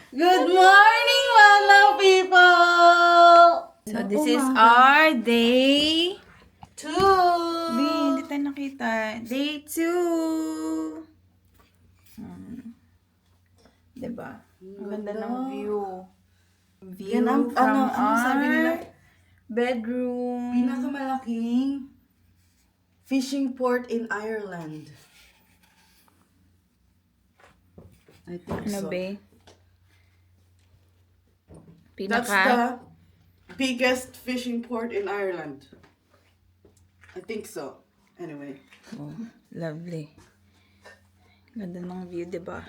Good morning, mga people! So, this is our day... 2! Hindi tayo nakita. Day 2! Diba? Ang ganda ng view. View Yan ang, from ano sabi nila? bedroom. Pinakamalaking fishing port in Ireland. I think Ano so. ba? That's the biggest fishing port in Ireland. I think so. Anyway. Oh, lovely. Ganda ng view, diba?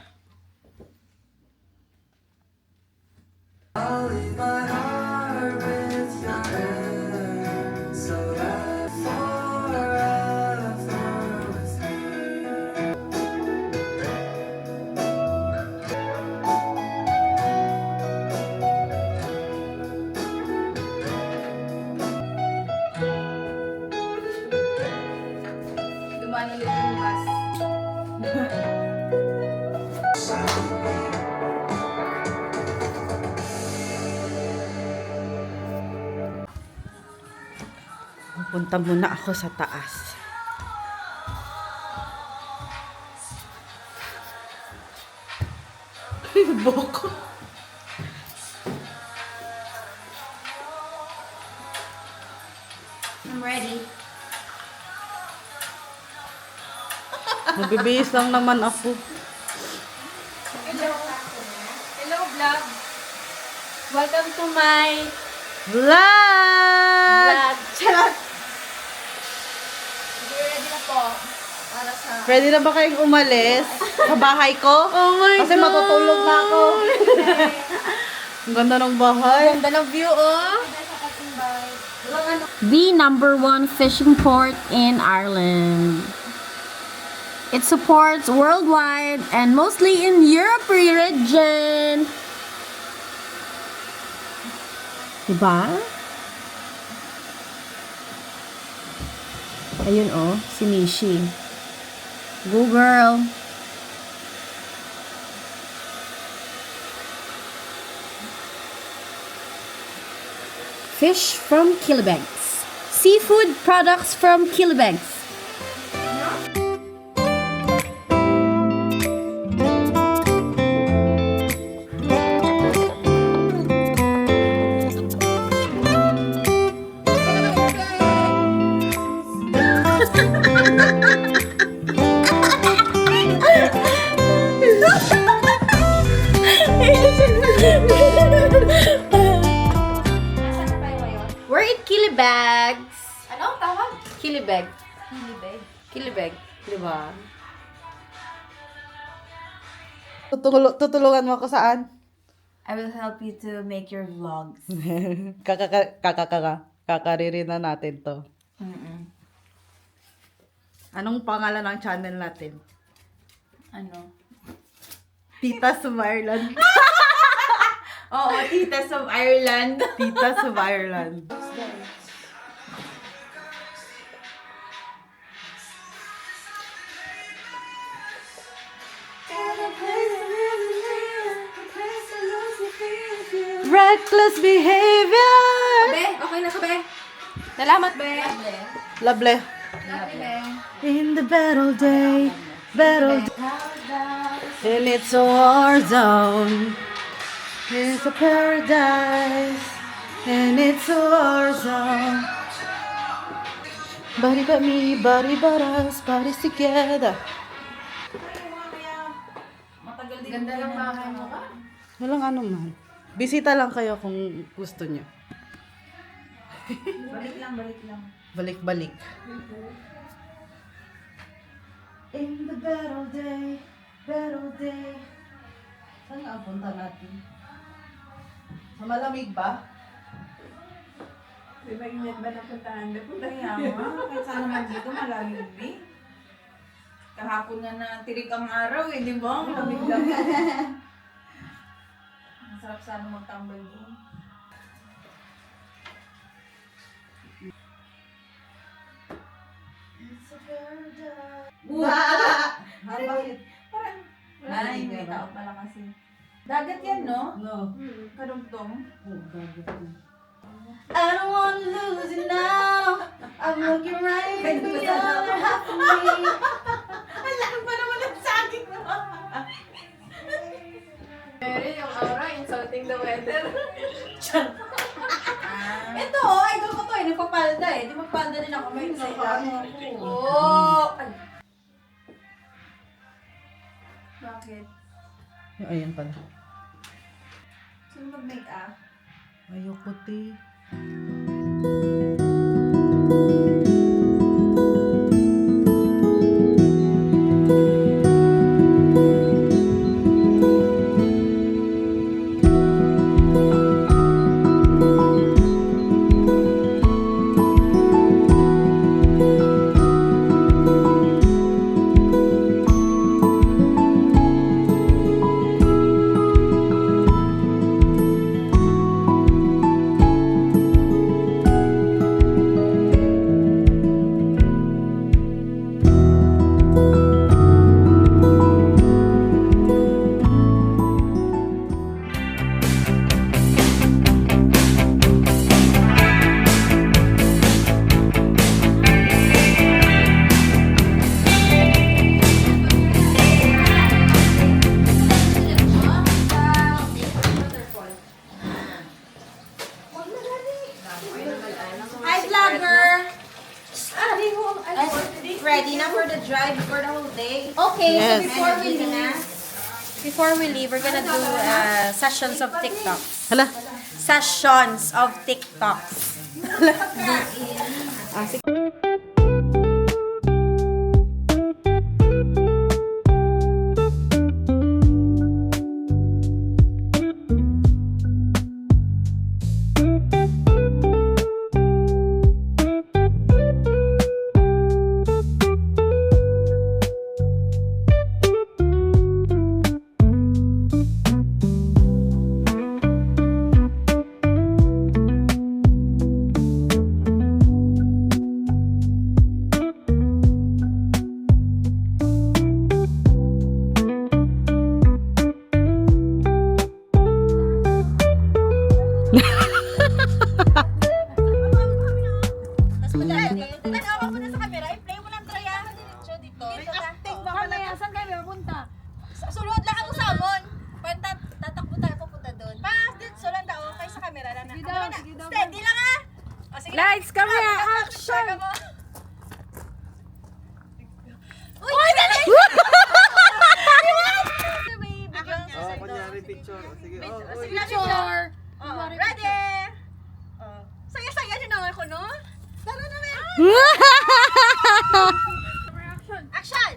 Dumaan ulit yung bus. Punta muna ako sa taas. Boko. I'm ready. Magbibihis lang naman ako. Hello. Hello, vlog. Welcome to my Vlog! Charot. Ready na po. Para sa... Ready na ba kayong umalis sa bahay ko? Oh my Kasi matutulog na ako. Ang ganda ng bahay. Ganda ng view, oh. The #1 fishing port in Ireland. It supports worldwide and mostly in Europe region. Diba? Ayun oh, si Mishi. Go girl. Fish from Killybegs. Seafood products from Killybegs. We're at Killybegs. Ano ang tawag? Killybeg. Hilibeg. Killybeg. Diba? Tutulungan mo ako saan? I will help you to make your vlogs. Kakariri na natin to. Mm-mm. Anong pangalan ng channel natin? Ano? Titas of Ireland. Oo, Titas of Ireland. Titas of Ireland. Reckless behavior. Be, okay na ka, Be. Salamat, Be. Lovely. Be. In the battle day, and it's a war zone. It's a paradise, and it's a war zone. Body but me, body but us, bodies together. Ganda ng bahay mo ka. Walang ano man. Bisita lang kayo kung gusto nyo. Balik lang. Balik-balik. In the battle day, saan nga ang punta natin? Sa malamig ba? Di ba init ba napuntahan? Punta niya ako. Kahit saan naman dito, malamig, Be. Kahapon nga na tirik ang araw, eh, di ba? Ang lamig-lamig. Masarap sana magtambay doon. It's a paradise. Wow! Bakit? Parang, ay, may tao pala kasi. Dagat yan, no? No. Karugtong. Oh, dagat na. I don't wanna lose you now. I'm looking right into the other half of me. Ang laki pa naman ang saging mo. Pero yung aura, insulting the weather. Ito, idol ko to eh. Nagpapalda eh. Di magpalda din ako. May isa ako. Oh! Ay. Bakit? Ayan pala. Sino mag-make up? Ayoko, te. Hi, vlogger! Ready na for the drive for the whole day? Okay, Yes. so before we leave, we're gonna do sessions of TikTok. Hala. Sessions of TikToks. Tanawa mo na sa camera, i-play mo lang Traya. Diretso dito. Mamaya, saan kayo pupunta? Sulod lang ako sa amon. Pwenta, tatakbo tayo pupunta doon. Pas, dito lang daw, kayo sa camera lang. Sige daw, sige daw. Steady lang ah! O, sige lang. Lights, camera, action! Uy, dali! May biglang Oh, kunyari picture. Sige, oh, uy. Sige lang, picture. Oh, ready? Oh. Saya-saya nyo na ako, no? Tara na, men! Action!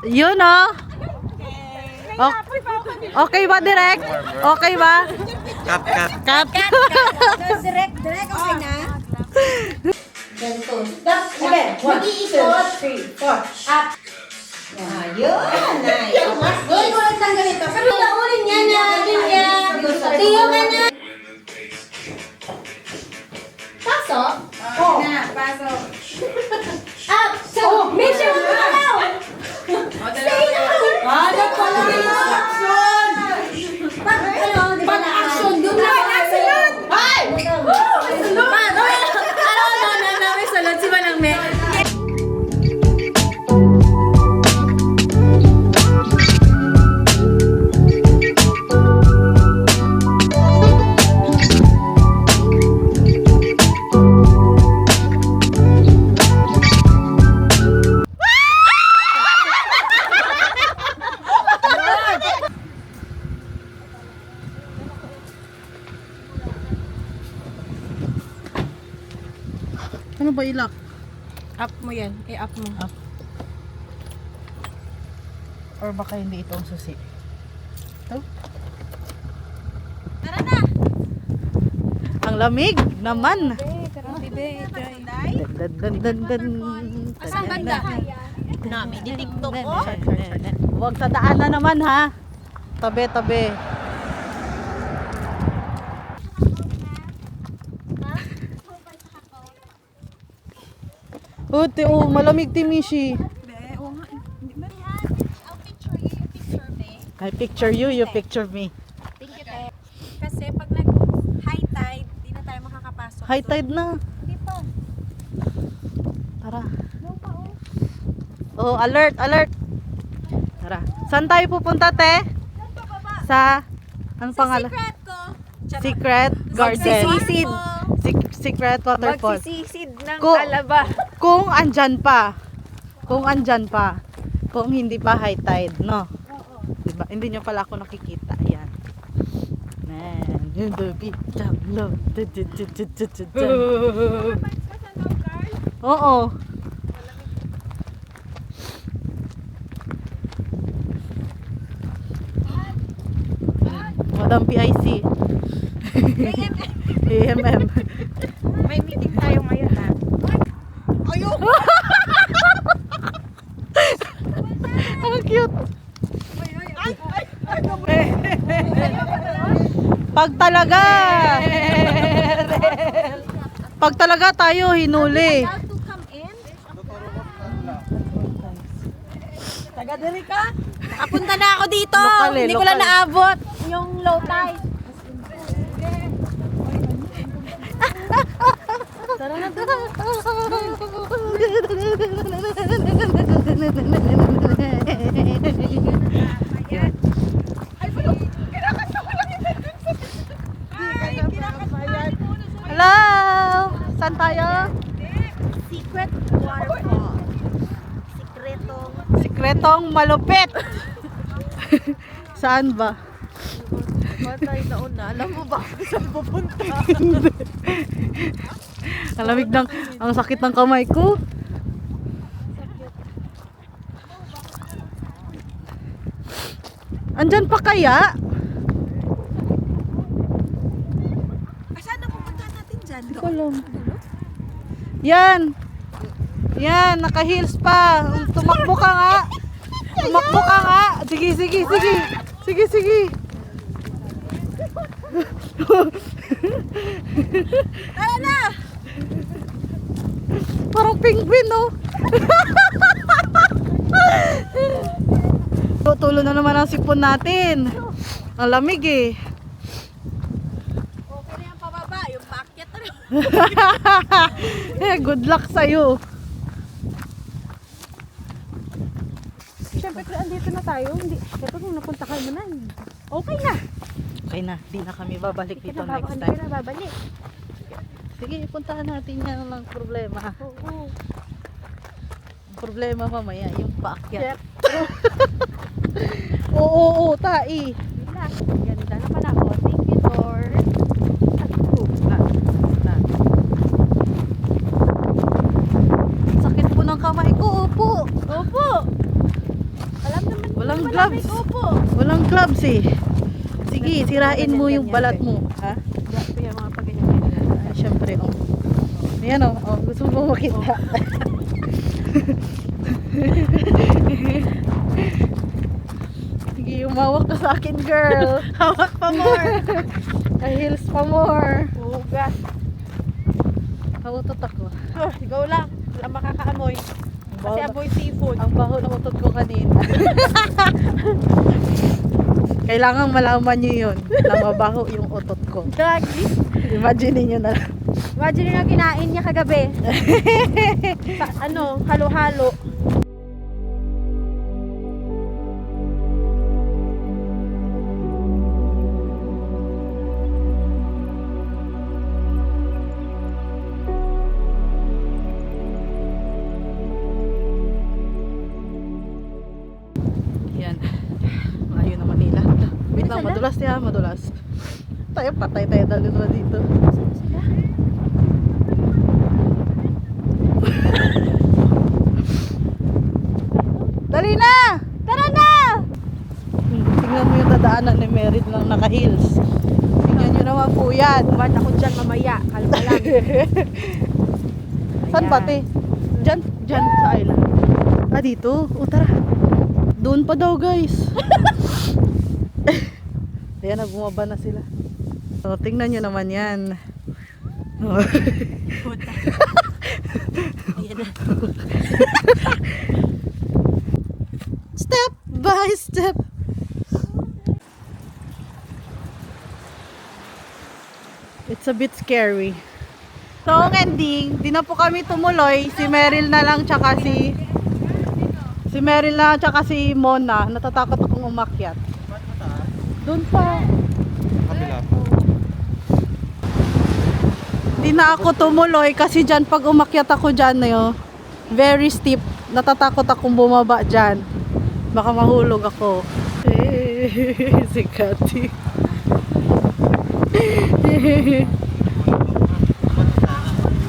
Yun, oh. Okay ba, direct? Okay ba? Cut, cut. Cut. Direct, okay na? Ganito. Okay. 1, 2, 3, 4. Up. Ayun. Nice. Goy, ulit lang ganito. Pero ulit niya na, niya. Tiyo ka na. Pasok? Oh. Na, pasok. Up! So, mission mo na daw! Stay now! Ano pala yung action? Pag-action, doon lang. Pag-action! Ay! May salon si Manang Me. Ano ba ilak? Up mo yan. I-up mo. Up. Or baka hindi ito ang susi? Ito? Tara na! Ang lamig naman. Saan banda? Nami, di TikTok ko. Huwag sa daan na naman ha. Tabi, tabi. Malamig ti Mishi. I picture you, you picture me. Thank you, te. Kasi pag nag-high tide, di na tayo makakapasok. High tide na. Hindi pa. Tara. No pa, oh. Oh, alert, alert. Tara. Saan tayo pupunta, te? Sa, anong pangalan? Secret ko. Secret Garden. Magsisisid. Secret Waterfall. Magsisisid ng Kung- alaba. Kung andyan pa. Kung andyan pa. Kung hindi pa high tide, no? Diba? Hindi nyo pala ako nakikita. Ayan. Man, in the beach of love. Oo. Madam PIC. AMM. May meeting tayo ngayon ha. Ang cute. Pag talaga tayo hinuli. Allowed to come in? Nakapunta na ako dito. Lokal eh, Hindi ko lang lokal. naabot yung low tide. Tara na doon. Hello! Saan tayo? Secret waterfall. Sikretong Sikretong malupit. Saan ba? patay na una. Alam mo ba kung saan pupunta? Ang sakit ng kamay ko. Andyan pa kaya? Saan na pupunta natin dyan? Kulong. Yan. Yan, naka-heels pa. Tumakbo ka nga. Tumakbo ka nga. Sige, sige, sige. Sige, sige. Tara na! Parang penguin, no? Tulo na naman ang sipon natin. Ang lamig eh. Okay na yung pababa, yung packet na. Good luck sa'yo. Siyempre kung andito na tayo, hindi. Siyempre kung napunta kayo na, okay na. Okay na, di na kami babalik dito next Hindi time. ka na babalik. Sige, puntahan natin yan lang problema. Oo. Ang problema mamaya, yung paakyat. Yep. Oo, tai. Ganda. Ganda naman ako. Thank you, Lord. Sakit po ng kamay ko, opo. Opo. Alam naman. Walang malamig, gloves. Opo. Walang gloves eh. Sige, sirain mo yung balat mo. Ha? Ito yung mga pag-ganyan. Ay, syempre, oh. Ayan, oh. Oh, gusto mo makita. Sige, umawak ka sa akin, girl. Hawak pa more. Heels pa more. Hugas. Nautot ako. Oh, ikaw lang. Wala makakaamoy. Kasi amoy seafood. Ang baho ng utot ko kanina. Kailangan malaman nyo yun na mabaho yung utot ko. Dagi. Imagine nyo na lang. Imagine na kinain niya kagabi. Sa, halo-halo. Yan. Malayo na Manila. Wait lang, madulas yan, madulas. Tayo, patay tayo dalawa dito. Dali na! Tara na! Tingnan mo yung dadaanan ni Merit lang naka-heels. Tingnan nyo naman po yan. Ba't ako dyan mamaya? Kalma lang. Saan ba, te? Diyan sa island. Ah, dito? O, tara. Doon pa daw, guys. Ayan, bumaba na sila. O, tingnan nyo naman yan. O. Step by step. It's a bit scary. So, ang ending, di na po kami tumuloy. Si Meryl na lang tsaka si Meryl na tsaka si Mona. Natatakot akong umakyat. Doon pa. Kabila po. Di na ako tumuloy kasi dyan pag umakyat ako dyan very steep. Natatakot akong bumaba dyan. Baka mahulog ako. Si Cathy.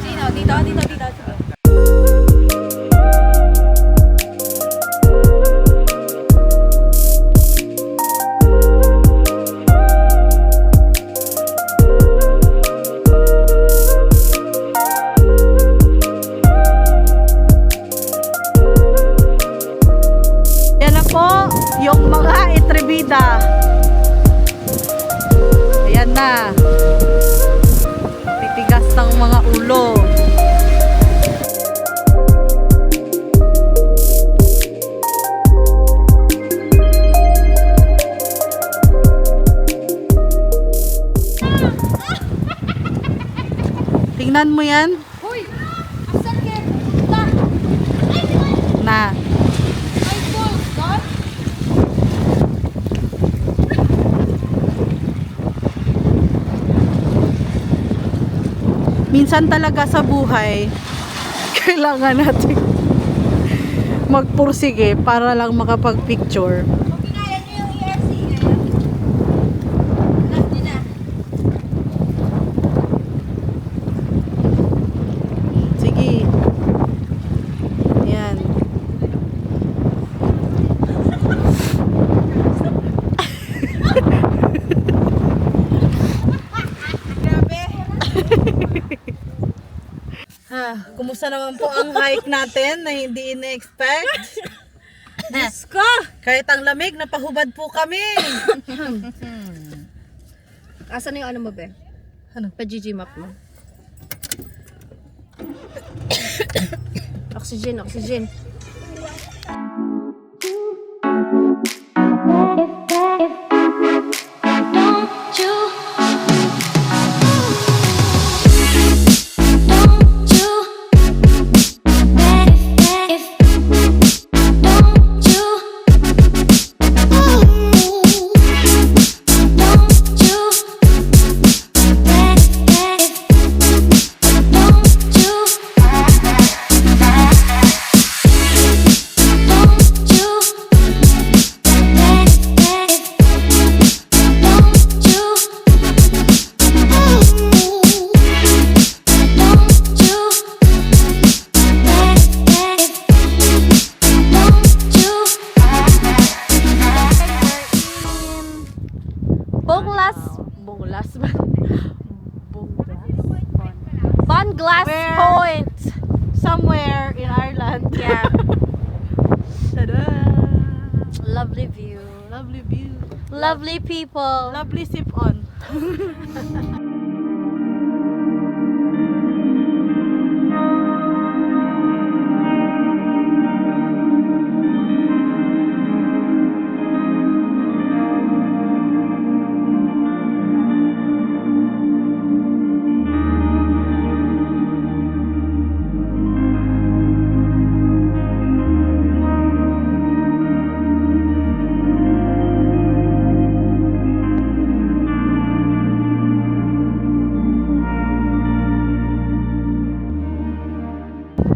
Sino? Dito. Yan na po yung mga itribida. Ayan na. Titigas ng mga ulo. Tingnan mo yan. Hoy! Asan kayo pupunta? Na. Ay, Paul! God? Minsan talaga sa buhay, kailangan natin magpursige para lang makapag-picture. Kung kinaya niyo yung ERC ngayon. Alam niyo na. Sige. Yan. Grabe. Kumusta naman po ang hike natin na hindi ina-expect? Diyos ko! Kahit ang lamig, napahubad po kami. Asan na yung ano mo, be? Ano? Pa-GG map mo. Oxygen. Bunglass Where? Point. Somewhere in Ireland. Yeah. Tada! Lovely view. Lovely view. Lovely people. Lovely sip on.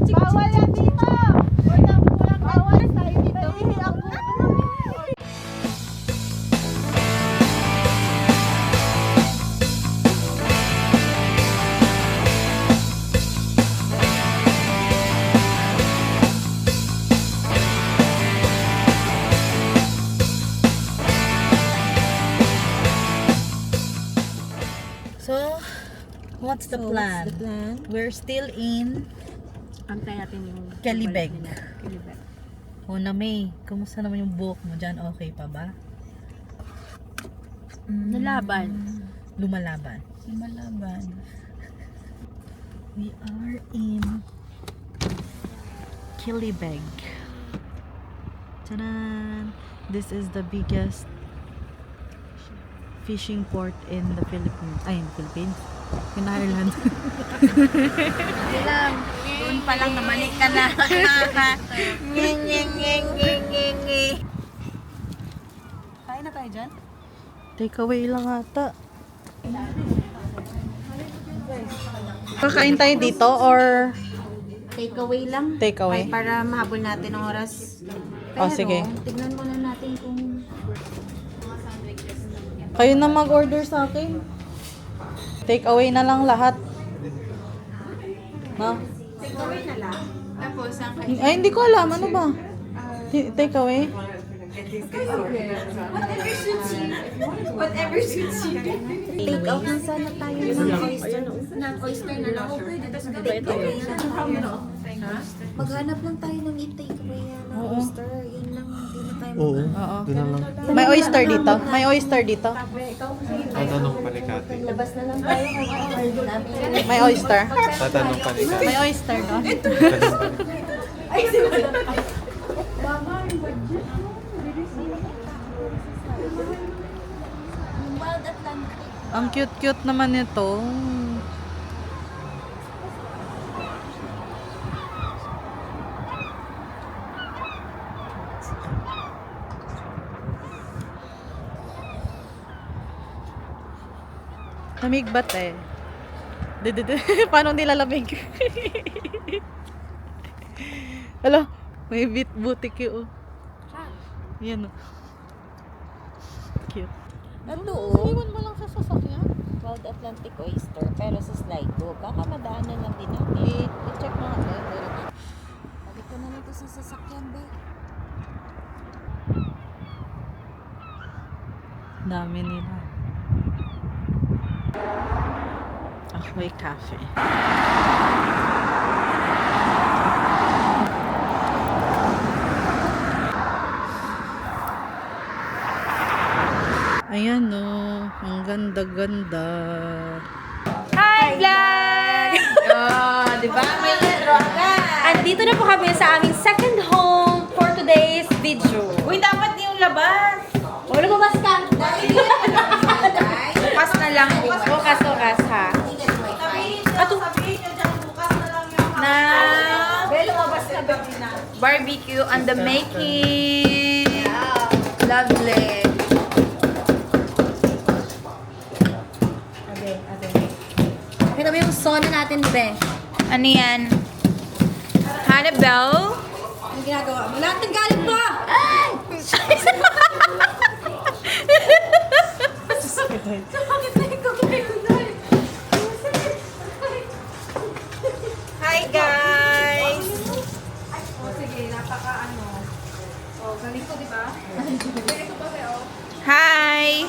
Bawal yan dito! Bawal tayo dito. So, what's the plan? We're still in Antay natin yung Kelibeg. Kelibeg. Una May, kumusta naman yung buhok mo dyan? Okay pa ba? Nalaban. Lumalaban. We are in Kelibeg. Tadaan! This is the biggest fishing port in the Philippines. Ay, in the Philippines. In-Ireland. Doon pa lang namalik ka na. Nging, nging, nging, nging, nging, nging. Kain na tayo dyan? Takeaway lang ata. Kakain tayo dito or Takeaway lang. takeaway? Para mahabol natin ang oras. Oh, sige. Tignan muna natin kung... Kayo na mag-order sa akin. Takeaway na lang lahat. No? Tapos, ang Ay, hindi ko alam. Ano ba? Takeaway? whatever suits you. Take out na sana tayo ng oyster. Ng oyster na lang. Oh, pwede. Tapos takeaway na. Maghanap lang tayo ng i-takeaway ng oyster. Yun lang. Hindi na tayo Oo. Oo. Doon na lang. May oyster dito? May oyster dito? Tatanong panikati. labas na lang tayo. Kung namin. May oyster? Tatanong panikati. May oyster doon? Wild Atlantic. Ang cute-cute naman nito. Lamig ba te? Paano nilalamig? Alo, may butik yun. Yan o. Cute. Ito Iwan mo lang sa sasakyan. Wild Atlantic oyster. Pero sa Sligo. Baka madaanan lang din natin. I-check mo nga. Balik ko na lang ito sa sasakyan, be. Dami nila. Ahoy Cafe. Ayan no, ang ganda-ganda. Hi, vlog! Di ba? May laro agad. Andito na po kami sa aming second home for today's video. Uy, dapat yung labas. O, lumabas ka! Bukas na lang. Bukas ha. Sabihin nyo dyan, bukas na lang yung Na... lumabas na barbecue on the making. Lovely. Kita mo yung sauna natin, be. Ano yan? Hannibal? Ang ginagawa mo? Lahat ng galit mo! Ay! Hi guys! Hi!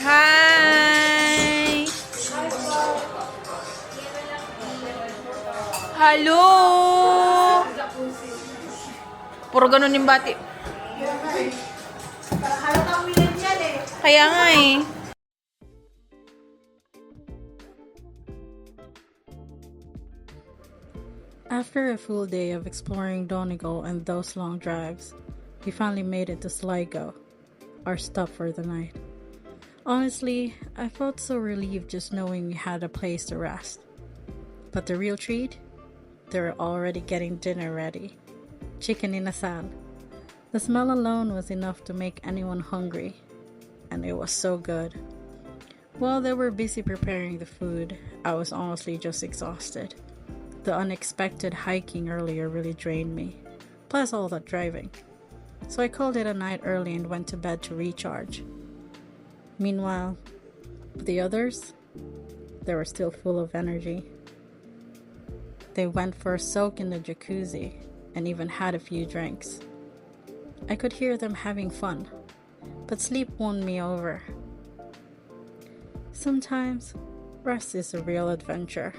Hi! Hello! Puro ganun yung bati. Kaya nga eh. After a full day of exploring Donegal and those long drives, we finally made it to Sligo, our stop for the night. Honestly, I felt so relieved just knowing we had a place to rest. But the real treat? They were already getting dinner ready. Chicken inasal. The smell alone was enough to make anyone hungry, and it was so good. While they were busy preparing the food, I was honestly just exhausted. The unexpected hiking earlier really drained me, plus all that driving. So I called it a night early and went to bed to recharge. Meanwhile, the others, they were still full of energy. They went for a soak in the jacuzzi and even had a few drinks. I could hear them having fun, but sleep won me over. Sometimes, rest is a real adventure.